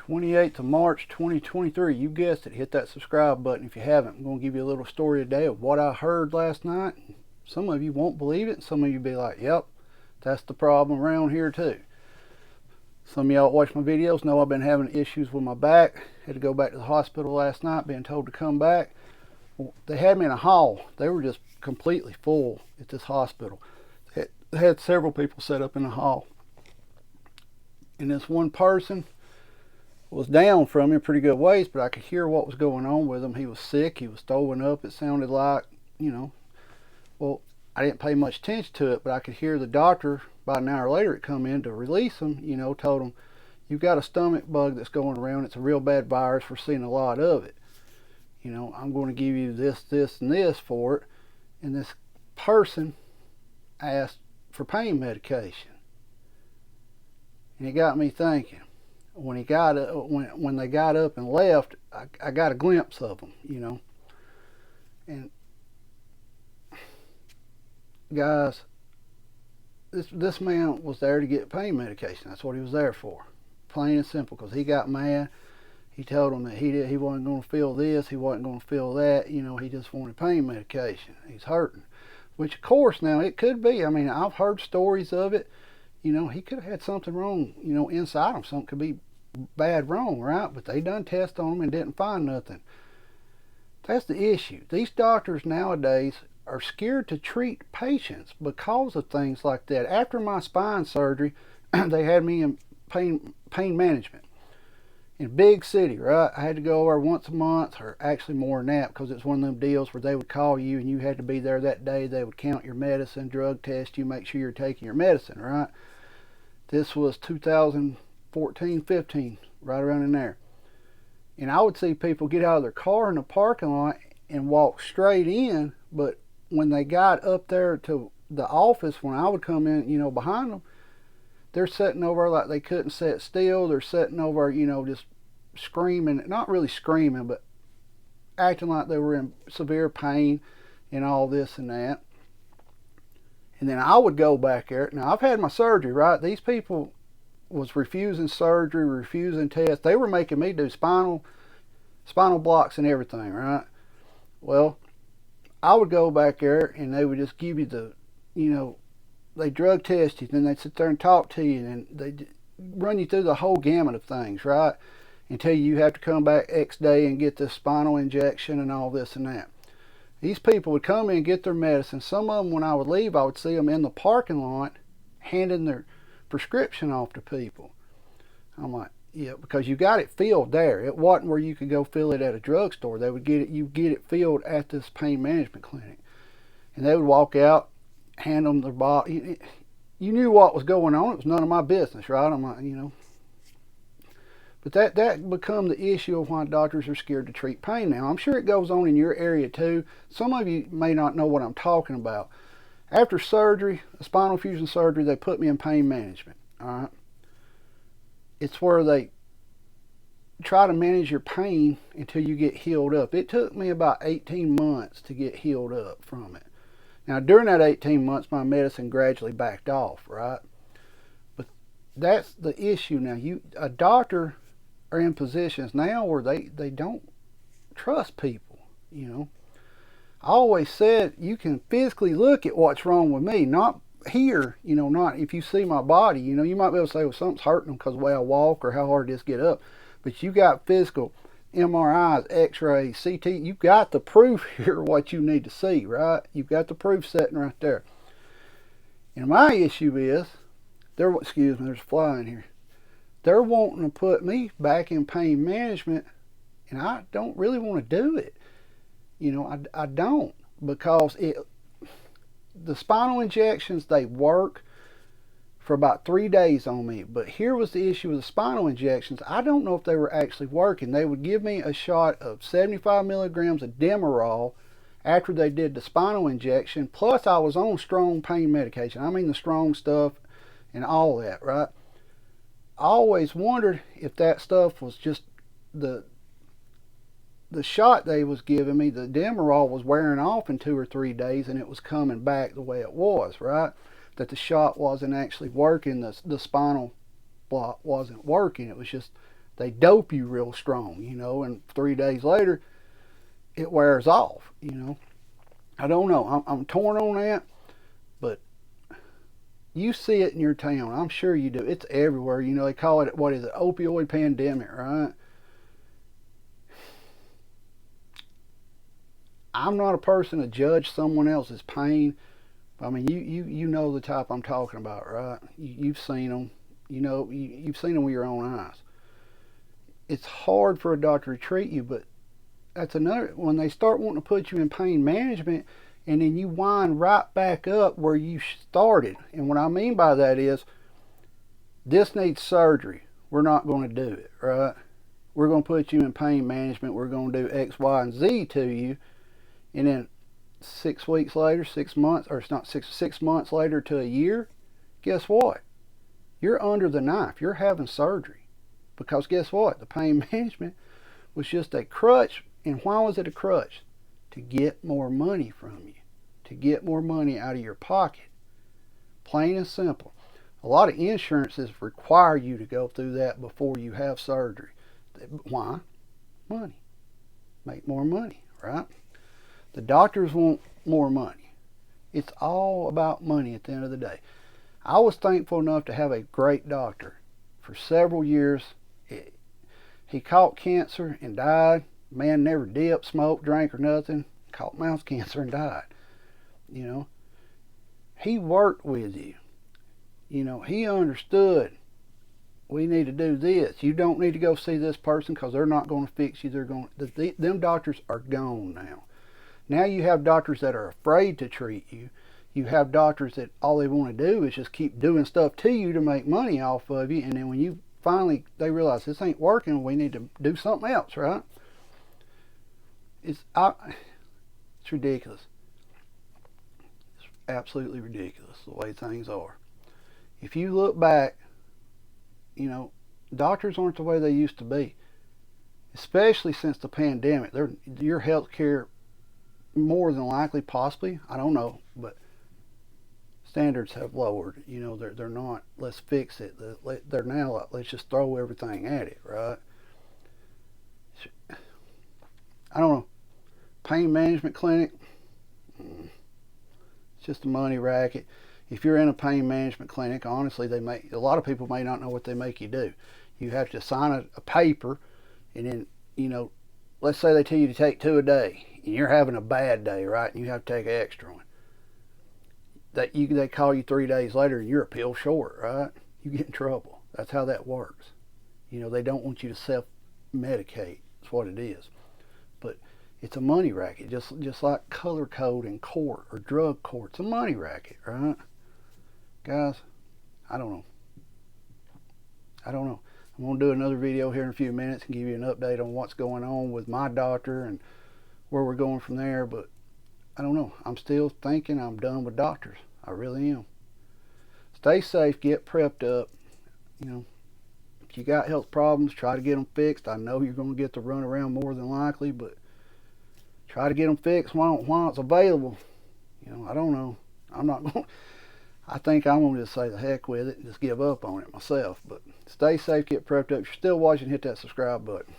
28th of March 2023. You guessed it, hit that subscribe button if you haven't. I'm going to give you a little story today of what I heard last night. Some of you won't believe it. Some of you be like, yep, that's the problem around here too. Some of y'all that watch my videos know I've been having issues with my back. Had to go back to the hospital last night, being told to come back. Well, they had me in a hall. They were just completely full at this hospital. They had several people set up in the hall. And this one person was down from me a pretty good ways, but I could hear what was going on with him. He was sick. He was throwing up. It sounded like, well, I didn't pay much attention to it, but I could hear the doctor, about an hour later, it come in to release him, told him, you've got a stomach bug that's going around. It's a real bad virus. We're seeing a lot of it. I'm going to give you this, this, and this for it. And this person asked for pain medication. And it got me thinking. When they got up and left, I got a glimpse of them, And guys, this man was there to get pain medication. That's what he was there for, plain and simple. Because he got mad. He told him that he wasn't going to feel this, he wasn't going to feel that. He just wanted pain medication. He's hurting, which of course now it could be. I mean, I've heard stories of it. He could have had something wrong. Inside him, something could be bad wrong, right? But they done tests on him and didn't find nothing. That's the issue. These doctors nowadays are scared to treat patients because of things like that. After my spine surgery, they had me in pain management in a big city, right? I had to go over once a month, or actually more than that, because it's one of them deals where they would call you and you had to be there that day. They would count your medicine, drug test you, make sure you're taking your medicine, right? This was 2014, 15, right around in there. And I would see people get out of their car in the parking lot and walk straight in, but when they got up there to the office, when I would come in, behind them, they're sitting over like they couldn't sit still. They're sitting over, just screaming, not really screaming, but acting like they were in severe pain and all this and that. And then I would go back there. Now, I've had my surgery, right? These people was refusing surgery, refusing tests. They were making me do spinal blocks and everything, right? Well, I would go back there and they would just give you the, they drug test you, then they'd sit there and talk to you, and they'd run you through the whole gamut of things, right? And tell you have to come back X day and get this spinal injection and all this and that. These people would come in and get their medicine. Some of them, when I would leave, I would see them in the parking lot handing their prescription off to people. I'm like, yeah, because you got it filled there. It wasn't where you could go fill it at a drugstore. They would you get it filled at this pain management clinic. And they would walk out, hand them their bottle. You knew what was going on. It was none of my business, right? I'm like, But that become the issue of why doctors are scared to treat pain now. I'm sure it goes on in your area too. Some of you may not know what I'm talking about. After surgery, a spinal fusion surgery, they put me in pain management, all right? It's where they try to manage your pain until you get healed up. It took me about 18 months to get healed up from it. Now, during that 18 months, my medicine gradually backed off, right? But that's the issue now. A doctor are in positions now where they don't trust people, I always said you can physically look at what's wrong with me, not hear, not if you see my body, you might be able to say, well, something's hurting them because of the way I walk or how hard it is to get up. But you got physical MRIs, x-rays, CT, you've got the proof here what you need to see, right? You've got the proof sitting right there. And my issue is, excuse me, there's a fly in here. They're wanting to put me back in pain management, and I don't really want to do it. I don't, because the spinal injections, they work for about 3 days on me. But here was the issue with the spinal injections. I don't know if they were actually working. They would give me a shot of 75 milligrams of Demerol after they did the spinal injection. Plus, I was on strong pain medication. I mean the strong stuff and all that, right? I always wondered if that stuff was just the shot they was giving me. The Demerol was wearing off in 2 or 3 days, and it was coming back the way it was, right? That the shot wasn't actually working. The spinal block wasn't working. It was just they dope you real strong, you know, and 3 days later it wears off, you know. I don't know. I'm torn on that, but you see it in your town. I'm sure you do. It's everywhere. You know, they call it, what is it, opioid pandemic, right? I'm not a person to judge someone else's pain. I mean, you know the type I'm talking about, right? You've seen them. You know, you've seen them with your own eyes. It's hard for a doctor to treat you, but that's another, when they start wanting to put you in pain management, and then you wind right back up where you started. And what I mean by that is, this needs surgery. We're not going to do it, right? We're going to put you in pain management. We're going to do X, Y, and Z to you. And then 6 weeks later, 6 months, or it's not 6 months later to a year, guess what? You're under the knife. You're having surgery. Because guess what? The pain management was just a crutch. And why was it a crutch? To get more money from you. To get more money out of your pocket. Plain and simple. A lot of insurances require you to go through that before you have surgery. Why? Money. Make more money, right? The doctors want more money. It's all about money at the end of the day. I was thankful enough to have a great doctor. For several years, he caught cancer and died. Man never dipped, smoked, drank, or nothing. Caught mouth cancer and died. You know, he worked with you. You know, he understood, we need to do this. You don't need to go see this person because they're not going to fix you. They're going. Them doctors are gone now. Now you have doctors that are afraid to treat you. You have doctors that all they want to do is just keep doing stuff to you to make money off of you. And then when you finally, they realize this ain't working, we need to do something else, right? It's ridiculous. It's absolutely ridiculous the way things are. If you look back, you know, doctors aren't the way they used to be. Especially since the pandemic. Your health care, more than likely, possibly, I don't know, but standards have lowered. You know, they're not, let's fix it. They're now like, let's just throw everything at it, right? I don't know. Pain management clinic, it's just a money racket. If you're in a pain management clinic, honestly, a lot of people may not know what they make you do. You have to sign a paper, and then, you know, let's say they tell you to take 2 a day, and you're having a bad day, right? And you have to take an extra one. They call you 3 days later, and you're a pill short, right? You get in trouble. That's how that works. You know, they don't want you to self-medicate. That's what it is. But it's a money racket, just like color code in court or drug court. It's a money racket, right? Guys, I don't know. I'm going to do another video here in a few minutes and give you an update on what's going on with my doctor and where we're going from there. But I don't know. I'm still thinking I'm done with doctors. I really am. Stay safe. Get prepped up. You know, if you got health problems, try to get them fixed. I know you're going to get the runaround more than likely, but try to get them fixed while it's available. You know, I don't know. I'm not going. I think I'm going to just say the heck with it and just give up on it myself. But stay safe, get prepped up. If you're still watching, hit that subscribe button.